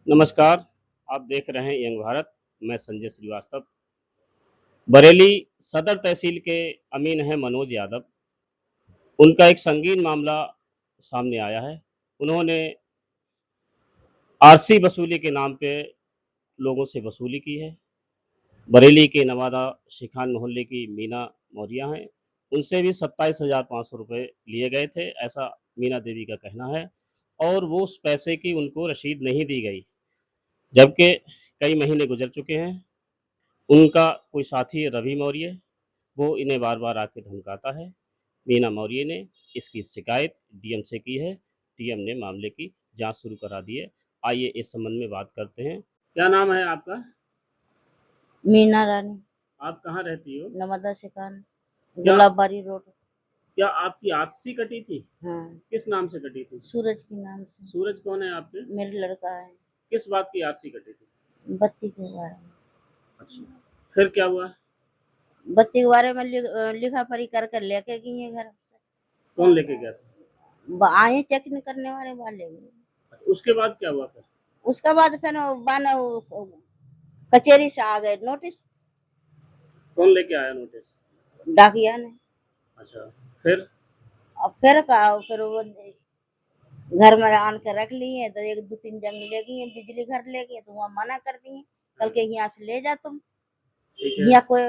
नमस्कार, आप देख रहे हैं यंग भारत। मैं संजय श्रीवास्तव। बरेली सदर तहसील के अमीन हैं मनोज यादव। उनका एक संगीन मामला सामने आया है। उन्होंने आरसी वसूली के नाम पे लोगों से वसूली की है। बरेली के नवादा शिखान मोहल्ले की मीना मौर्य हैं। उनसे भी 27,500 रुपये लिए गए थे, ऐसा मीना देवी का कहना है। और वो उस पैसे की उनको रसीद नहीं दी गई, जबकि कई महीने गुजर चुके हैं। उनका कोई साथी है रवि मौर्य, वो इन्हें बार-बार आके धमकाता है। मीना मौर्य ने इसकी शिकायत डीएम से की है। डीएम ने मामले की जाँच शुरू करा दी है। आइए इस संबंध में बात करते हैं। क्या नाम है आपका? मीना रानी, आप कहाँ रहती हो? नवादा शिकान, क्या गुलाबबारी रोड। क्या आपकी आरसी कटी थी? हाँ, किस नाम से कटी थी? सूरज के नाम से। सूरज कौन है आपके? मेरा लड़का है। किस बात की आरसी कटी थी? बत्ती के बारे में। अच्छा, फिर क्या हुआ? बत्ती के बारे में लिखा पढ़ी कर कर लेके गई है घर से। कौन लेके गया था? आए चेकिंग करने वाले गए। उसके बाद क्या हुआ फिर? उसके बाद फिर कचेरी से आ गए नोटिस। कौन लेके आया नोटिस? डाकिया ने। अच्छा, फिर? अब फिर वो घर में आन के रख लिए, तो एक दो तीन जंग ले गई हैं, बिजली घर ले गए तो वहाँ मना कर दिए। कल के यहाँ से ले जा तुम। ठीक है। यहाँ कोई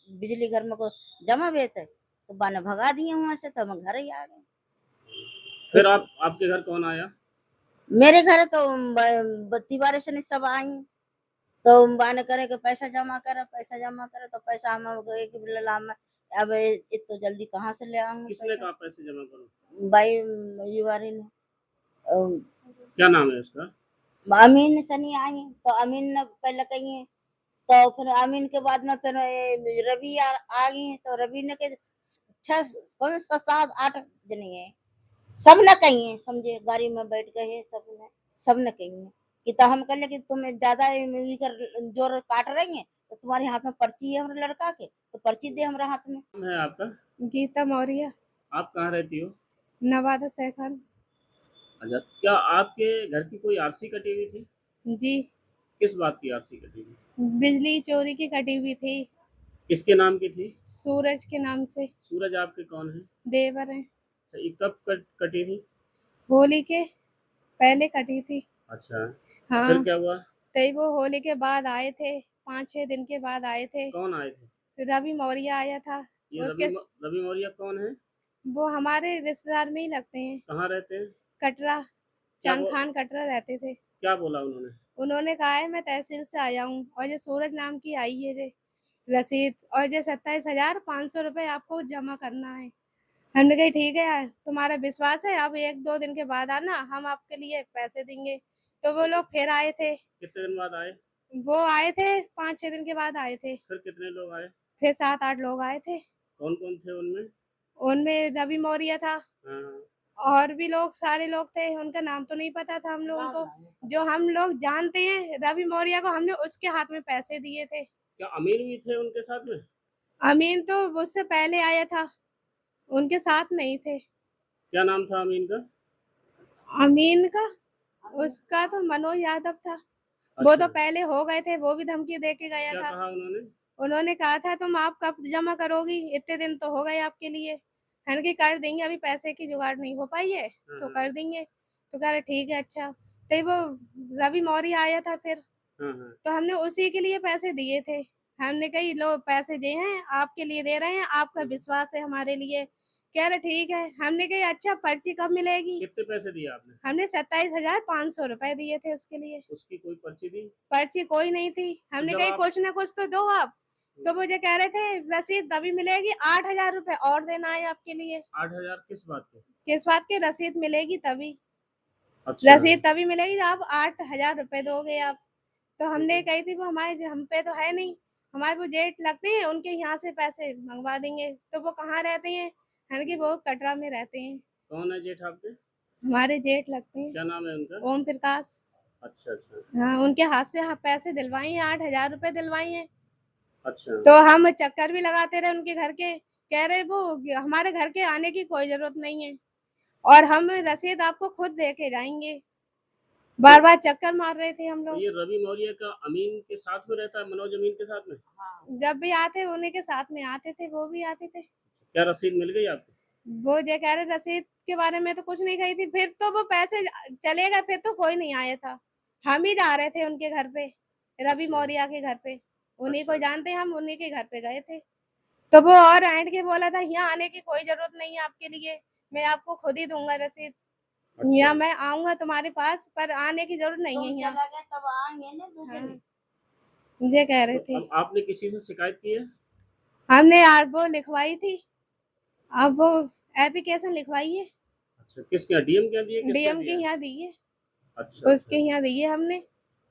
बिजली घर में कोई जमा बेत है तो बाने भगा दिए वहां से, तो हम घर ही आ गए। फिर आपके घर कौन आया? मेरे घर तो बत्ती बारे से नहीं सब आई। तो बाने करे कि पैसा जमा करे, पैसा जमा करे, तो पैसा हम एक बिल्ला में अब इतो जल्दी कहाँ से ले आऊंगी? किसने कहा पैसे जमा करो? भाई युवारी ने। क्या नाम है उसका? अमीन सनी आई तो अमीन ने पहले कही, तो फिर अमीन के बाद में फिर रवि आ गई, तो रवि ने के छह सात आठ जने हैं, सब ने कही है, समझे गाड़ी में बैठ गए सब ने कही है कि तो हम कह कि तुम ज्यादा कर जोर काट रही हैं, तो तुम्हारे हाथ में पर्ची है हमारे लड़का के, तो पर्ची दे हमारे हाथ में। नाम है आपका? गीता मौर्य, आप कहाँ रहती हो? नवादा सैखान। अच्छा, क्या आपके घर की कोई आरसी कटी हुई थी? जी, किस बात की आरसी कटी थी? बिजली चोरी की कटी हुई थी। किसके नाम की थी? सूरज के नाम से। सूरज आपके कौन है? देवर हैं। अच्छा, ये कब कटी थी? होली के पहले कटी थी। अच्छा, हाँ, फिर क्या हुआ? तई वो होली के बाद आए थे, 5-6 दिन के बाद आए थे। कौन आए थे? फिर रवि मौर्य आया था। ये उसके रवि मौर्य कौन है? वो हमारे रिश्तेदार में ही लगते हैं। कहाँ रहते हैं? कटरा, क्या चांद खान कटरा रहते थे। क्या बोला उन्होंने? उन्होंने कहा है मैं तहसील से आया हूँ और ये सूरज नाम की आई है ये रसीद, और ये 27,500 रुपये आपको जमा करना है। हमने कहा ठीक है यार, तुम्हारा विश्वास है, अब 1-2 दिन के बाद आना, हम आपके लिए पैसे देंगे। तो वो लोग फिर आए थे। कितने दिन बाद आए? वो आए थे 5-6 दिन के बाद आए थे। फिर कितने लोग आए? फिर 7-8 लोग आए थे। कौन कौन थे उनमें? उनमें रवि मौर्य था, हाँ। और भी लोग सारे लोग थे, उनका नाम तो नहीं पता था हम लोगों को। जो हम लोग जानते हैं रवि मौर्य को, हमने उसके हाथ में पैसे दिए थे। क्या अमीर भी थे उनके साथ में? अमीन तो उससे पहले आया था, उनके साथ नहीं थे। क्या नाम था अमीन का? अमीन का, उसका तो मनोज यादव था। वो अच्छा। तो पहले हो गए थे, वो भी धमकी दे के गया क्या था। कहा उन्होंने? उन्होंने कहा था तुम आप कब जमा करोगी, इतने दिन तो हो गए आपके लिए। मैंने कहा कर देंगे, अभी पैसे की जुगाड़ नहीं हो पाई है तो कर देंगे। तो कह रहे ठीक है अच्छा। तो वो रवि मौर्य आया था फिर, हाँ, हाँ। तो हमने उसी के लिए पैसे दिए थे। हमने कही लो पैसे दिए हैं, आपके लिए दे रहे हैं, आपका विश्वास है हमारे लिए। कह रहे ठीक है। हमने कही अच्छा पर्ची कब मिलेगी? कितने पैसे दिए आपने? हमने 27,500 रुपए दिए थे उसके लिए। उसकी कोई पर्ची दी? पर्ची कोई नहीं थी। हमने कही कुछ ना कुछ तो दो आप। तो मुझे कह रहे थे रसीद तभी मिलेगी, 8,000 रुपए और देना है आपके लिए। 8,000 किस बात के? किस बात की? रसीद मिलेगी तभी। अच्छा। रसीद तभी मिलेगी जब आप 8,000 रुपए दोगे आप। तो हमने कही थी वो हमारे हम पे तो है नहीं, हमारे वो जेठ लगते हैं, उनके यहाँ से पैसे मंगवा देंगे। तो वो कहाँ रहते हैं? यानी कि वो कटरा में रहते हैं। कौन है जेठ आपके? हमारे जेठ लगते हैं। क्या नाम है उनका? ओम प्रकाश। अच्छा, अच्छा। हाँ, उनके हाथ से पैसे दिलवाए हैं, 8,000 रुपए दिलवाए हैं। अच्छा। तो हम चक्कर भी लगाते रहे उनके घर के, कह रहे वो हमारे घर के आने की कोई जरूरत नहीं है, और हम रसीद आपको खुद दे के जाएंगे। बार बार चक्कर मार रहे थे हम तो लोग। ये रवि मौर्य का अमीन के साथ में रहता है, मनोज अमीन के साथ में? हाँ जब भी आते उन्हीं के साथ में आते थे, वो भी आते थे। क्या रसीद मिल गई आपको? वो ये कह रहे रसीद के बारे में तो कुछ नहीं कही थी, फिर तो वो पैसे चले गए, फिर तो कोई नहीं आया था। हम ही जा रहे थे उनके घर पे, रवि अच्छा। मौर्य के घर पे। उन्हीं को अच्छा। जानते हैं हम, उन्हीं के घर पे गए थे। तो वो और ऐंठ के बोला था, यहाँ आने की कोई ज़रूरत नहीं है आपके लिए, मैं आपको खुद ही दूँगा रसीद। यहाँ अच्छा। मैं आऊँगा तुम्हारे पास, पर आने की ज़रूरत नहीं तुम है यहाँ। चला गए तब आएंगे ना दूसरे दिन। हाँ, ये कह रहे तो थे। अब आपने किसी से शिकायत की है? हमने यार वो लिखवाई थी, अब वो एप्लीकेशन लिखवाई है, अच्छा, किसके यहाँ, डीएम के यहाँ दिए, किसके यहाँ डीएम के दिया? यहाँ दी है, अच्छा, उसके अच्छा। यहाँ दी है हमने।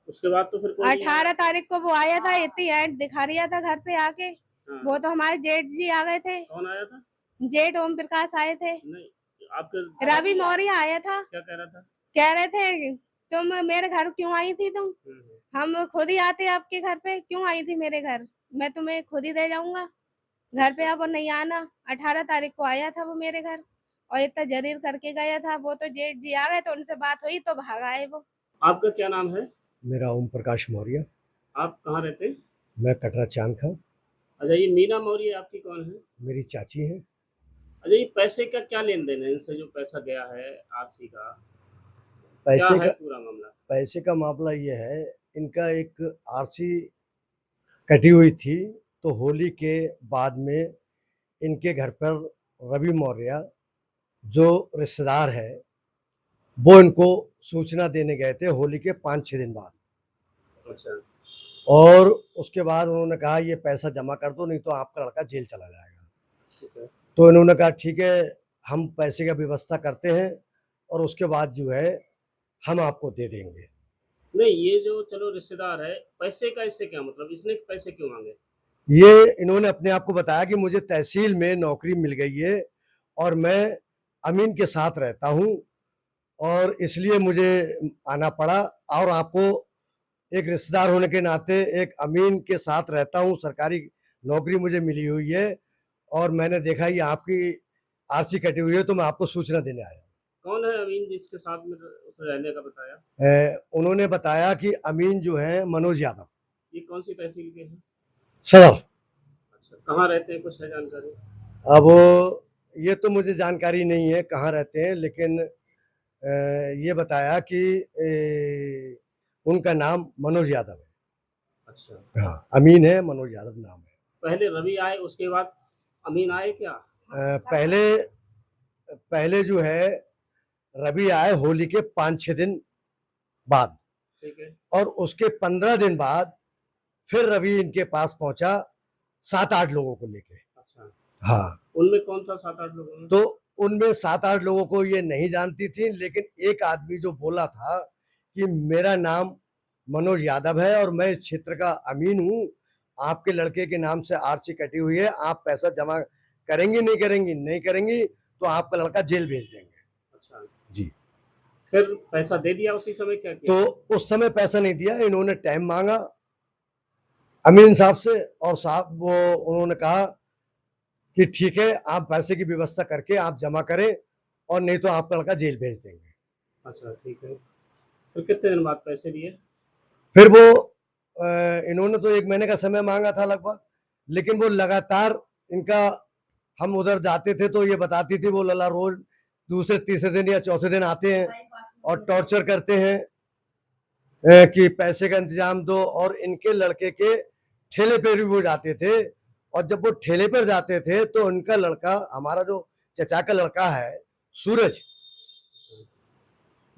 उसके बाद तो फिर कोई नहीं आया? 18 तारीख को वो आया था, हाँ इतनी ऐंठ दिखा रिया था घर पे आके। हाँ। वो तो हमारे जेठ जी आ गए थे, कौन आया था? जेठ ओम प्रकाश आए थे, नहीं, आपके रवि मौर्य आया था। क्या कह रहा था? कह रहे थे तुम मेरे घर क्यों आई थी तुम? हम खुद ही आते आपके घर पे, क्यों आई थी मेरे घर? मैं तुम्हें खुद ही दे जाऊँगा, घर पे अब नहीं आना। 18 तारीख को आया था वो मेरे घर और इतना जरीर करके गया था। वो तो जेठ जी आ गए तो उनसे बात हुई तो भाग आए वो। आपका क्या नाम है? मेरा ओम प्रकाश मौर्य। आप कहाँ रहते हैं? मैं कटरा चांद खां। अच्छा, ये मीना मौर्य आपकी कौन है? मेरी चाची हैं। अच्छा, ये पैसे का क्या लेन देन है इनसे, जो पैसा गया है आरसी का, क्या पैसे है का पूरा मामला? पैसे का मामला ये है, इनका एक आरसी कटी हुई थी, तो होली के बाद में इनके घर पर रवि मौर्य जो रिश्तेदार है, वो इनको सूचना देने गए थे होली के 5-6 दिन बाद। अच्छा। और उसके बाद उन्होंने कहा ये पैसा जमा कर दो, नहीं तो आपका लड़का जेल चला जाएगा। ठीक है। तो इन्होंने कहा ठीक है, हम पैसे का व्यवस्था करते हैं और उसके बाद जो है हम आपको दे देंगे। नहीं, ये जो चलो रिश्तेदार है, पैसे का इससे क्या मतलब, इसने पैसे क्यों मांगे? ये इन्होंने अपने आप को बताया कि मुझे तहसील में नौकरी मिल गई है और मैं अमीन के साथ रहता हूँ और इसलिए मुझे आना पड़ा, और आपको एक रिश्तेदार होने के नाते एक अमीन के साथ रहता हूँ, सरकारी नौकरी मुझे मिली हुई है और मैंने देखा ये आपकी आरसी कटी हुई है, तो मैं आपको सूचना देने आया। कौन है अमीन जिसके साथ में उसने रहने का बताया? उन्होंने बताया कि अमीन जो है मनोज यादव, ये कौन सी तहसील के हैं? सदर। अच्छा, कहाँ रहते हैं, कुछ है जानकारी? अब ये तो मुझे जानकारी नहीं है कहाँ रहते हैं, लेकिन ये बताया कि उनका नाम मनोज यादव है। अच्छा। हाँ, अमीन है, मनोज यादव नाम है। पहले रवि आए, उसके बाद अमीन आए क्या? पहले पहले जो है रवि आए होली के 5-6 दिन बाद, ठीक है। और उसके 15 दिन बाद फिर रवि इनके पास पहुंचा 7-8 लोगों को लेके। अच्छा, हाँ, उनमें कौन था 7-8 लोगों में? तो उनमें 7-8 लोगों को ये नहीं जानती थी, लेकिन एक आदमी जो बोला था कि मेरा नाम मनोज यादव है और मैं इस क्षेत्र का अमीन हूँ, आपके लड़के के नाम से आरसी कटी हुई है, आप पैसा जमा करेंगी नहीं करेंगी? नहीं करेंगी तो आपका लड़का जेल भेज देंगे। अच्छा जी। फिर पैसा दे दिया उसी समय, क्या किया? तो उस समय पैसा नहीं दिया, इन्होंने टाइम मांगा अमीन साहब से, और साहब वो उन्होंने कहा कि ठीक है, आप पैसे की व्यवस्था करके आप जमा करें और नहीं तो आपका लड़का जेल भेज देंगे। अच्छा, ठीक है। फिर कितने दिन बाद पैसे दिए? फिर वो इन्होंने तो 1 महीने का समय मांगा था लगभग, लेकिन वो लगातार इनका, हम उधर जाते थे तो ये बताती थी वो लला रोज दूसरे तीसरे दिन या चौथे दिन आते हैं और टॉर्चर करते हैं कि पैसे का इंतजाम दो, और इनके लड़के के ठेले पे भी वो जाते थे, और जब वो ठेले पर जाते थे तो उनका लड़का, हमारा जो चचा का लड़का है सूरज,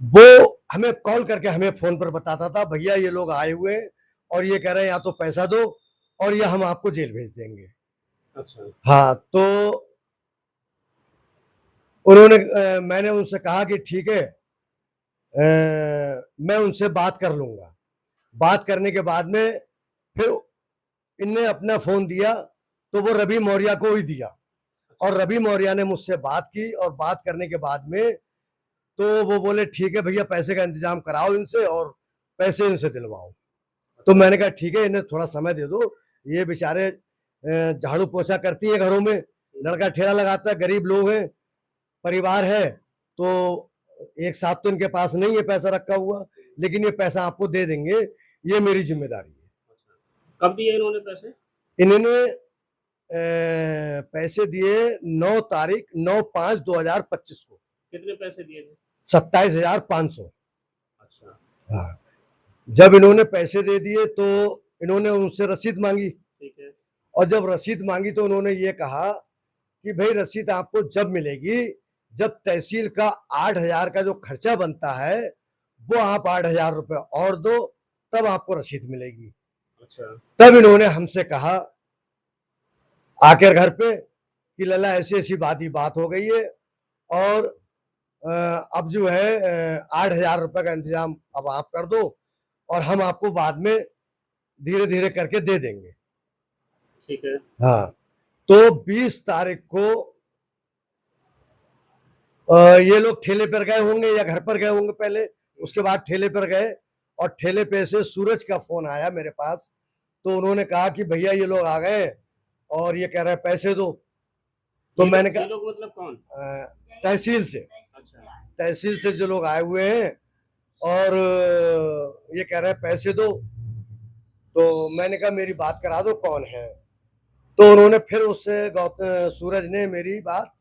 वो हमें कॉल करके हमें फोन पर बताता था भैया ये लोग आए हुए हैं और ये कह रहे हैं या तो पैसा दो और या हम आपको जेल भेज देंगे। अच्छा। हाँ, तो उन्होंने मैंने उनसे कहा कि ठीक है, मैं उनसे बात कर लूंगा। बात करने के बाद में फिर इनने अपना फोन दिया तो वो रवि मौर्य को ही दिया, और रवि मौर्य ने मुझसे बात की, और बात करने के बाद में तो वो बोले ठीक है भैया पैसे का इंतजाम कराओ इनसे और पैसे इनसे दिलवाओ। तो मैंने कहा ठीक है, इन्हें थोड़ा समय दे दो, ये बेचारे झाड़ू पोछा करती है घरों में, लड़का ठेला लगाता है, गरीब लोग हैं, परिवार है, तो एक साथ तो इनके पास नहीं है पैसा रखा हुआ, लेकिन ये पैसा आपको दे देंगे, ये मेरी जिम्मेदारी है। कब दिए इन्होंने पैसे? इन्होंने पैसे दिए 9 तारीख 9/5/2025 को, कितने पैसे दिए थे? 27,500। अच्छा, हाँ, जब इन्होंने पैसे दे दिए तो इन्होंने उनसे रसीद मांगी, ठीक है। और जब रसीद मांगी तो उन्होंने ये कहा कि भाई रसीद आपको जब मिलेगी जब तहसील का 8,000 का जो खर्चा बनता है वो आप 8,000 रुपये और दो, तब आपको रसीद मिलेगी। अच्छा, तब इन्होंने हमसे कहा आकर घर पे कि लला ऐसी ऐसी बात हो गई है, और अब जो है 8,000 रुपये का इंतजाम अब आप कर दो, और हम आपको बाद में धीरे धीरे करके दे देंगे। ठीक है। हाँ, तो 20 तारीख को ये लोग ठेले पर गए होंगे या घर पर गए होंगे पहले, उसके बाद ठेले पर गए, और ठेले पे से सूरज का फोन आया मेरे पास। तो उन्होंने कहा कि भैया ये लोग आ गए और ये कह रहे हैं पैसे दो। तो मैंने ये कहा लोग मतलब कौन? तहसील से, अच्छा, तहसील से जो लोग आए हुए हैं, और ये कह रहे हैं पैसे दो। तो मैंने कहा मेरी बात करा दो, कौन है? तो उन्होंने फिर उससे सूरज ने मेरी बात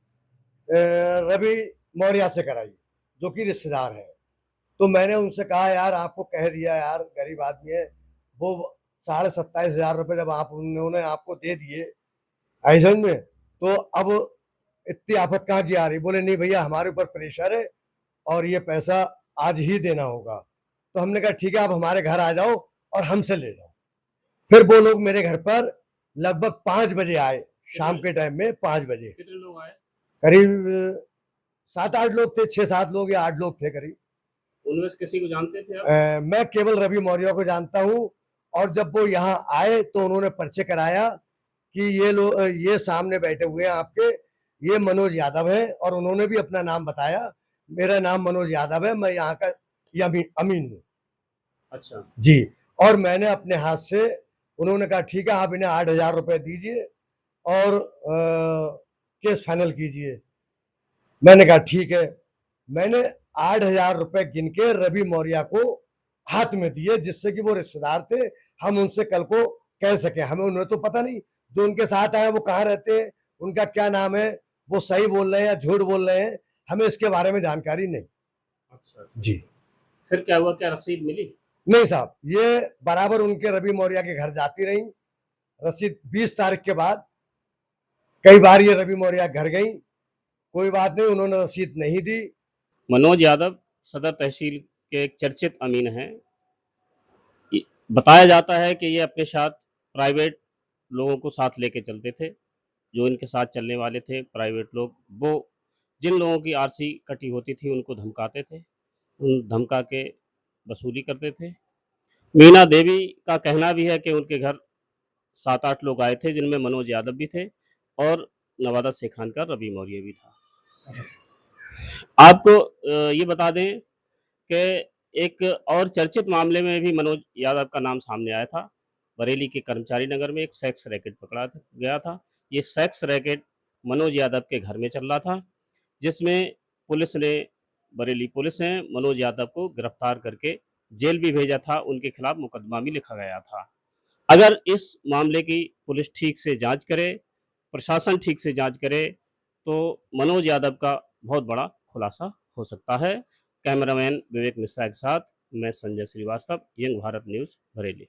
रवि मौर्य से कराई, जो कि रिश्तेदार है। तो मैंने उनसे कहा यार आपको कह दिया यार, गरीब आदमी है वो, 27,500 रुपये जब आप उन्होंने आपको दे दिए आइजन में, तो अब इतनी आफत कहाँ की आ रही? बोले नहीं भैया हमारे ऊपर प्रेशर है और ये पैसा आज ही देना होगा। तो हमने कहा ठीक है आप हमारे घर आ जाओ और हमसे ले जाओ। फिर वो लोग मेरे घर पर लगभग 5 बजे आए, शाम के टाइम में 5 बजे। कितने लोग आए? करीब 7-8 लोग थे, 6-7 लोग या 8 लोग थे करीब। उनमें से किसी को जानते थे आप? मैं केवल रवि मौर्य को जानता हूँ, और जब वो यहाँ आए तो उन्होंने परिचय कराया कि ये लोग, ये सामने बैठे हुए हैं आपके, ये मनोज यादव है, और उन्होंने भी अपना नाम बताया, मेरा नाम मनोज यादव है, मैं यहाँ का अमीन हूँ। अच्छा, जी, और मैंने अपने हाथ से, उन्होंने कहा ठीक है आप इन्हें 8,000 रुपये दीजिए और केस फाइनल कीजिए। मैंने कहा ठीक है। मैंने 8,000 रुपये गिन के रवि मौर्य को हाथ में दिए, जिससे कि वो रिश्तेदार थे, हम उनसे कल को कह सके। हमें उन्हें तो पता नहीं जो उनके साथ आए वो कहाँ रहते हैं, उनका क्या नाम है, वो सही बोल रहे हैं या झूठ बोल रहे हैं, हमें इसके बारे में जानकारी नहीं। अच्छा, जी फिर क्या हुआ? क्या रसीद मिली? नहीं साहब, ये बराबर उनके रवि मौर्य के घर जाती रही रसीद। 20 तारीख के बाद कई बार ये रवि मौर्य घर गई, कोई बात नहीं, उन्होंने रसीद नहीं दी। मनोज यादव सदर तहसील के एक चर्चित अमीन हैं। बताया जाता है कि ये अपने साथ प्राइवेट लोगों को साथ लेके चलते थे। जो इनके साथ चलने वाले थे प्राइवेट लोग, वो जिन लोगों की आरसी कटी होती थी उनको धमकाते थे, उन धमका के वसूली करते थे। मीना देवी का कहना भी है कि उनके घर 7-8 लोग आए थे, जिनमें मनोज यादव भी थे और नवादा सेखान का रवि मौर्य भी था। आपको ये बता दें कि एक और चर्चित मामले में भी मनोज यादव का नाम सामने आया था। बरेली के कर्मचारी नगर में एक सेक्स रैकेट पकड़ा गया था। ये सेक्स रैकेट मनोज यादव के घर में चल रहा था, जिसमें बरेली पुलिस ने मनोज यादव को गिरफ्तार करके जेल भी भेजा था। उनके खिलाफ मुकदमा भी लिखा गया था। अगर इस मामले की पुलिस ठीक से जांच करे, प्रशासन ठीक से जांच करे, तो मनोज यादव का बहुत बड़ा खुलासा हो सकता है। कैमरामैन विवेक मिश्रा के साथ मैं संजय श्रीवास्तव, यंग भारत न्यूज़, बरेली।